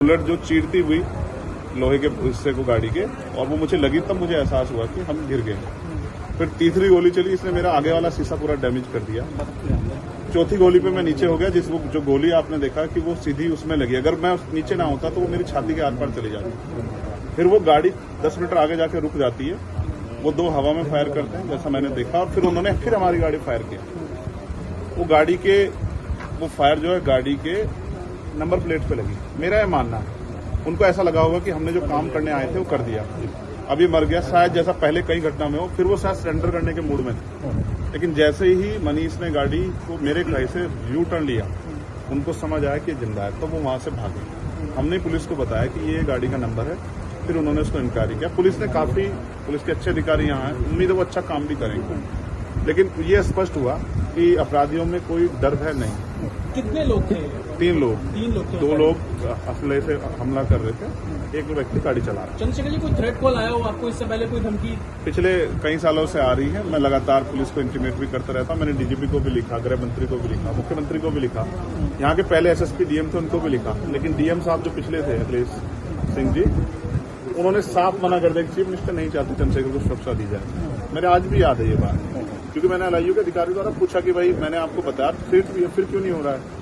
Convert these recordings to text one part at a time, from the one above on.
Bullet जो चीरती हुई लोहे के हिस्से को गाड़ी के, और वो मुझे लगी तब मुझे एहसास हुआ कि हम गिर गए। फिर तीसरी गोली चली, इसने मेरा आगे वाला शीशा पूरा डैमेज कर दिया। चौथी गोली पे मैं नीचे हो गया, जो गोली आपने देखा कि वो सीधी उसमें लगी। अगर मैं नीचे ना होता तो वो मेरी छाती के आर पार चली जाती। फिर वो गाड़ी 10 मीटर आगे जाके रुक जाती है। वो दो हवा में फायर करते हैं जैसा मैंने देखा, और फिर उन्होंने फिर हमारी गाड़ी फायर किया। वो फायर जो है गाड़ी के नंबर प्लेट पे लगी। मेरा ये मानना है, उनको ऐसा लगा होगा कि हमने जो काम करने आए थे वो कर दिया, अभी मर गया शायद, जैसा पहले कई घटना में हो। फिर वो शायद सरेंडर करने के मूड में थे, लेकिन जैसे ही मनीष ने गाड़ी को मेरे कहीं से यू टर्न लिया, उनको समझ आया कि जिंदा है, तो वो वहां से भागे। हमने पुलिस को बताया कि ये गाड़ी का नंबर है, फिर उन्होंने उसको इंक्वायरी किया। पुलिस के अच्छे अधिकारी यहाँ हैं, उम्मीद है वो अच्छा काम भी करेंगे। लेकिन ये स्पष्ट हुआ कि अपराधियों में कोई डर है नहीं। कितने लोग थे? 3 लोग। 2 लोग असले से हमला कर रहे थे, एक व्यक्ति गाड़ी चला रहा। चंद्रशेखर जी, कोई थ्रेट कॉल आया हो आपको इससे पहले, कोई धमकी? पिछले कई सालों से आ रही है। मैं लगातार पुलिस को इंटीमेट भी करता रहता हूं। मैंने डीजीपी को भी लिखा, गृह मंत्री को भी लिखा, मुख्यमंत्री को भी लिखा, यहाँ के पहले एसएसपी डीएम थे उनको भी लिखा। लेकिन डीएम साहब जो पिछले थे अखिलेश सिंह जी, उन्होंने साफ मना कर दिया कि चीफ मिनिस्टर नहीं चाहते चंद्रशेखर को सुरक्षा दी जाए। मेरे आज भी याद है ये बात, क्योंकि मैंने एलआईयू के अधिकारी द्वारा पूछा कि भाई मैंने आपको बताया फिर क्यों नहीं हो रहा है।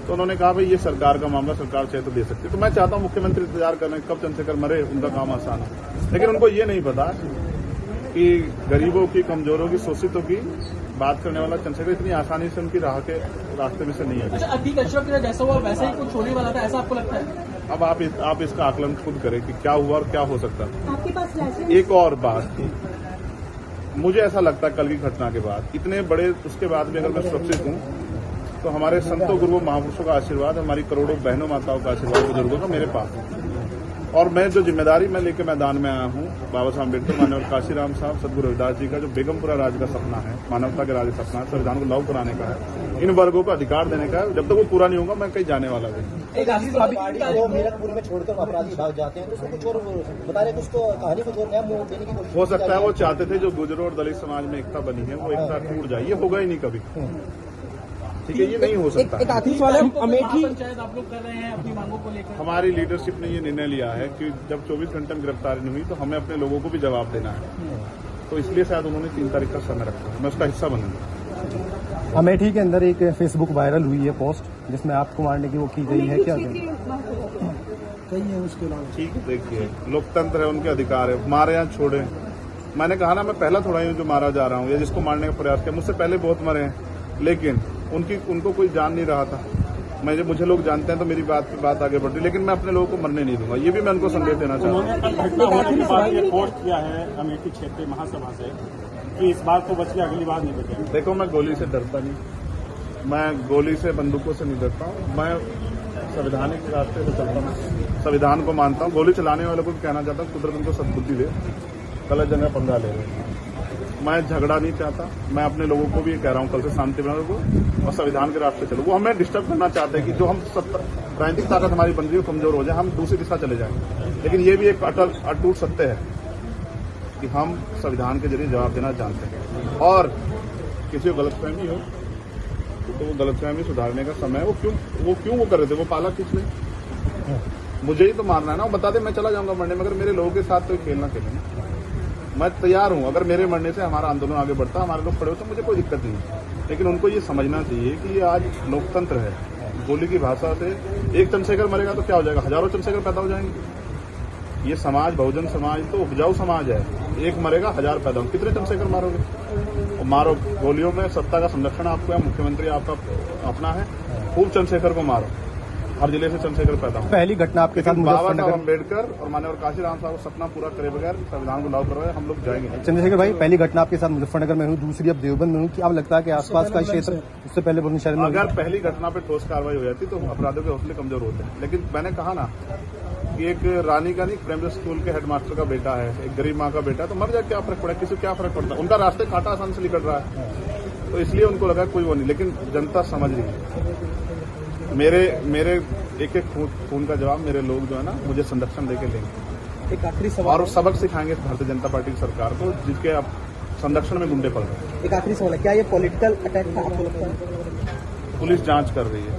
तो उन्होंने कहा भाई ये सरकार का मामला, सरकार चाहे तो दे सकती है। तो मैं चाहता हूं मुख्यमंत्री इंतजार कर रहे हैं कब चंद्रशेखर मरे, उनका काम आसान है। लेकिन उनको ये नहीं पता कि गरीबों की, कमजोरों की, शोषितों की बात करने वाला चंद्रशेखर इतनी आसानी से उनकी रास्ते में से नहीं है। अच्छा, अतीक अशरफ के जैसा हुआ वैसा ही कुछ होने वाला था, ऐसा आपको लगता है? अब आप इसका आकलन खुद करें कि क्या हुआ और क्या हो सकता है। आपके पास एक और बात, मुझे ऐसा लगता है कल की घटना के बाद, इतने बड़े उसके बाद भी अगर मैं सुरक्षित हूं तो हमारे संतों, गुरुओं, महापुरुषों का आशीर्वाद, हमारी करोड़ों बहनों माताओं का आशीर्वाद, बुजुर्गों का मेरे पास है। और मैं जो जिम्मेदारी मैं लेकर मैदान में आया हूं, बाबा साहब अम्बेडकर, माननीय काशीराम साहब, सदगुरु रविदास जी का जो बेगमपुरा राज का सपना है, मानवता के राज का सपना है, संविधान को लागू कराने का है, इन वर्गों को अधिकार देने का है। जब तक वो पूरा नहीं होगा मैं कहीं जाने वाला नहीं। मीरपुर में छोड़कर अपराधी भाग जाते हैं, तो उसको कुछ और बता रहे, कुछ तो कहानी कुछ और नया मोड़ देने की कोशिश हो सकता है वो चाहते थे जो गुजरों और दलित समाज में एकता बनी है वो एकता टूट जाए। ये होगा ही नहीं कभी, ठीक है, ये नहीं हो सकता। एक आखिरी सवाल है, अमेठी पंचायत आप लोग कर रहे हैं अपनी मांगों को लेकर। हमारी लीडरशिप ने ये निर्णय लिया है कि जब 24 घंटे में गिरफ्तारी नहीं हुई तो हमें अपने लोगों को भी जवाब देना है, तो इसलिए शायद उन्होंने 3 तारीख का समय रखा है। मैं उसका हिस्सा बनूंगा। अमेठी के अंदर एक फेसबुक वायरल हुई है पोस्ट जिसमें आपको मारने की वो की गई है, क्या कही है उसके अलावा? ठीक है, देखिए लोकतंत्र है, उनके अधिकार है, मारे या छोड़े। मैंने कहा ना, मैं पहला थोड़ा ही जो मारा जा रहा हूँ या जिसको मारने का प्रयास किया, मुझसे पहले बहुत मरे हैं, लेकिन उनको कोई जान नहीं रहा था। मुझे लोग जानते हैं तो मेरी बात आगे बढ़ती, लेकिन मैं अपने लोगों को मरने नहीं दूंगा। ये भी मैं उनको संदेश देना चाहता हूँ। पोस्ट किया है अमेठी क्षेत्रीय महासभा से कि इस बार तो बच के अगली बार नहीं बचे। देखो, मैं गोली से डरता नहीं, मैं गोली से, बंदूकों से नहीं डरता हूँ। मैं संवैधानिक रास्ते से चलता हूँ, संविधान को मानता हूँ। गोली चलाने वालों को कहना चाहता हूँ कुदरत उनको सद्बुद्धि दे, गलत जगह पंगा ले रहे हैं। मैं झगड़ा नहीं चाहता, मैं अपने लोगों को भी कह रहा हूँ कल से शांति बनाओ और संविधान के रास्ते चलो। वो हमें डिस्टर्ब करना चाहते हैं कि जो हम राजनीतिक ताकत हमारी बन रही है कमजोर हो जाए, हम दूसरी दिशा चले जाएं। लेकिन ये भी एक अटूट सत्य है कि हम संविधान के जरिए जवाब देना जानते हैं, और किसी को गलतफहमी हो तो वो गलतफहमी सुधारने का समय है। वो क्यों कर रहे थे, वो पाला किस लिए? मुझे ही तो मारना है ना। वो बता दे मैं चला जाऊंगा मरने, मगर मेरे लोगों के साथ तो खेलना खेलेंगे। मैं तैयार हूं, अगर मेरे मरने से हमारा आंदोलन आगे बढ़ता, हमारे लोग खड़े हो, तो मुझे कोई दिक्कत नहीं। लेकिन उनको ये समझना चाहिए कि ये आज लोकतंत्र है। गोली की भाषा से एक चंद्रशेखर मरेगा तो क्या हो जाएगा, हजारों चंद्रशेखर पैदा हो जाएंगे। ये समाज, बहुजन समाज तो उपजाऊ समाज है। एक मरेगा 1000 पैदा हो, कितने चंद्रशेखर मारोगे? मारो, गोलियों में सत्ता का संरक्षण आपको है, मुख्यमंत्री आपका अपना है, खूब चंद्रशेखर को मारो। हर जिले से चंद्रशेखर पैदा हो। पहली घटना आपके साथ बाबा साहब अम्बेडकर और माननीय काशीराम साहब को सपना पूरा करे बगैर संविधान को लागू करवाए हम लोग जाएंगे। चंद्रशेखर भाई, पहली घटना आपके साथ मुजफ्फरनगर में हुई, दूसरी अब देवबंद में हुई। क्या अब लगता है कि आसपास का क्षेत्र उससे पहले बुलंदशहर में? अगर पहली घटना पे ठोस कार्रवाई हो जाती तो अपराधियों के हौसले कमजोर होते हैं। लेकिन मैंने कहा ना कि एक रानी का नहीं, प्राइमरी स्कूल के हेडमास्टर का बेटा है, एक गरीब माँ का बेटा है, तो मर जाए क्या फर्क पड़ा, किसी को क्या फर्क पड़ता है? उनका रास्ते कांटा आसान से निकल रहा है, तो इसलिए उनको लगा कोई वो नहीं। लेकिन जनता समझ रही है। मेरे एक खून का जवाब मेरे लोग जो है ना मुझे संरक्षण देके लेंगे। एक आखिरी सवाल, और सबक सिखाएंगे भारतीय जनता पार्टी की सरकार को, जिसके अब संरक्षण में गुंडे पड़ रहे हैं। एक आखिरी सवाल है, क्या ये पॉलिटिकल अटैक था आपको लगता है? पुलिस जांच कर रही है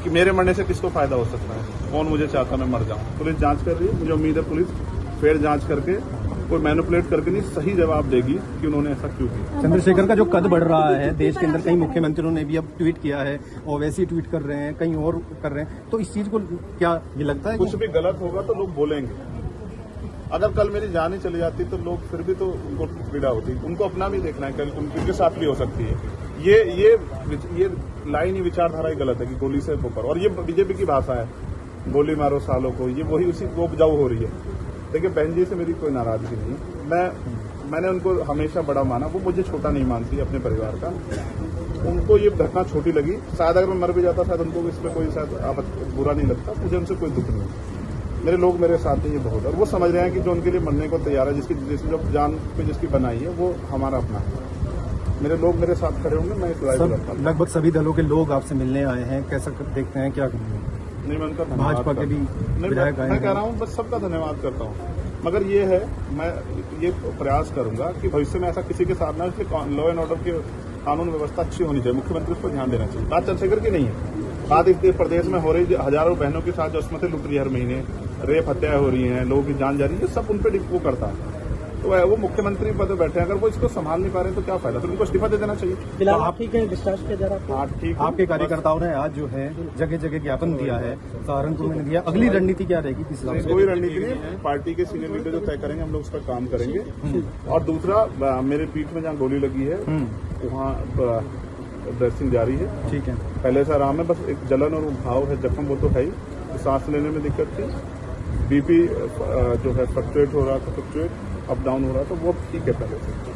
कि मेरे मरने से किसको फायदा हो सकता है। कौन मुझे चाहता मैं मर जाऊं। पुलिस जांच कर रही है, मुझे उम्मीद है पुलिस फेयर जांच करके कोई मैनिपुलेट करके नहीं सही जवाब देगी कि उन्होंने ऐसा क्यों किया। चंद्रशेखर का जो कद बढ़ रहा है देश के अंदर, कई मुख्यमंत्रियों ने भी अब ट्वीट किया है और वैसे ही ट्वीट कर रहे हैं, कहीं और कर रहे हैं, तो इस चीज को क्या ये लगता है कुछ भी गलत होगा तो लोग बोलेंगे। अगर कल मेरी जान ही चली जाती तो लोग फिर भी तो उनको पीड़ा होती, उनको अपना भी देखना है, कल उनके साथ भी हो सकती है। ये लाइन ही विचारधारा ही गलत है कि गोली से ऊपर, और ये बीजेपी की भाषा है, गोली मारो सालों को, ये वही उसी वो उपजाऊ हो रही है। देखिए बहन जी से मेरी कोई नाराजगी नहीं है, मैंने उनको हमेशा बड़ा माना, वो मुझे छोटा नहीं मानती अपने परिवार का। उनको ये घटना छोटी लगी, शायद अगर मैं मर भी जाता शायद उनको इस पर कोई शायद बुरा नहीं लगता, मुझे उनसे कोई दुख नहीं। मेरे लोग मेरे साथ हैं, ये बहुत है, और वो समझ रहे हैं कि जो उनके लिए मरने को तैयार है, जिसकी जो जान पे जिसकी बनाई है वो हमारा अपना है। मेरे लोग मेरे साथ खड़े होंगे, मैं इस लड़ाई को लड़ता हूं। लगभग सभी दलों के लोग आपसे मिलने आए हैं, कैसा देखते हैं, क्या नहीं मैं उनका धन्यवाद भाजपा के भी विधायक आए मैं कह हैं। रहा हूँ बस सबका धन्यवाद करता हूँ, मगर ये है मैं ये प्रयास करूंगा कि भविष्य में ऐसा किसी के साथ ना, इसलिए लॉ एंड ऑर्डर की कानून व्यवस्था अच्छी होनी चाहिए, मुख्यमंत्री उस पर ध्यान देना चाहिए। बात चंद्रशेखर की नहीं है, बात इस प्रदेश में हो रही हजारों बहनों के साथ जो अस्मतें लुट रही है, हर महीने रेप हत्याएं हो रही हैं, लोगों की जान जा रही है, सब उन पर वो करता है। तो वो मुख्यमंत्री पद पर बैठे हैं, अगर वो इसको संभाल नहीं पा रहे तो क्या फायदा, फिर उनको इस्तीफा दे देना चाहिए। फिलहाल आप ठीक है, डिस्चार्ज किया जा रहा है ठीक आपके कार्यकर्ताओं ने आज जो है जगह जगह ज्ञापन दिया है, सहारनपुर में दिया, अगली रणनीति क्या रहेगी किस हिसाब से? कोई रणनीति नहीं है, पार्टी के सीनियर लीडर जो तय करेंगे हम लोग उस पर काम करेंगे। और दूसरा मेरे पीठ में जहाँ गोली लगी है वहाँ ड्रेसिंग जारी है, ठीक है, पहले से आराम है, बस एक जलन और घाव है, जख्म वो तो है ही, तो सांस लेने में दिक्कत थी, बीपी जो है फ्लक्चुएट हो रहा था, अप डाउन हो रहा था, वो ठीक है पहले से।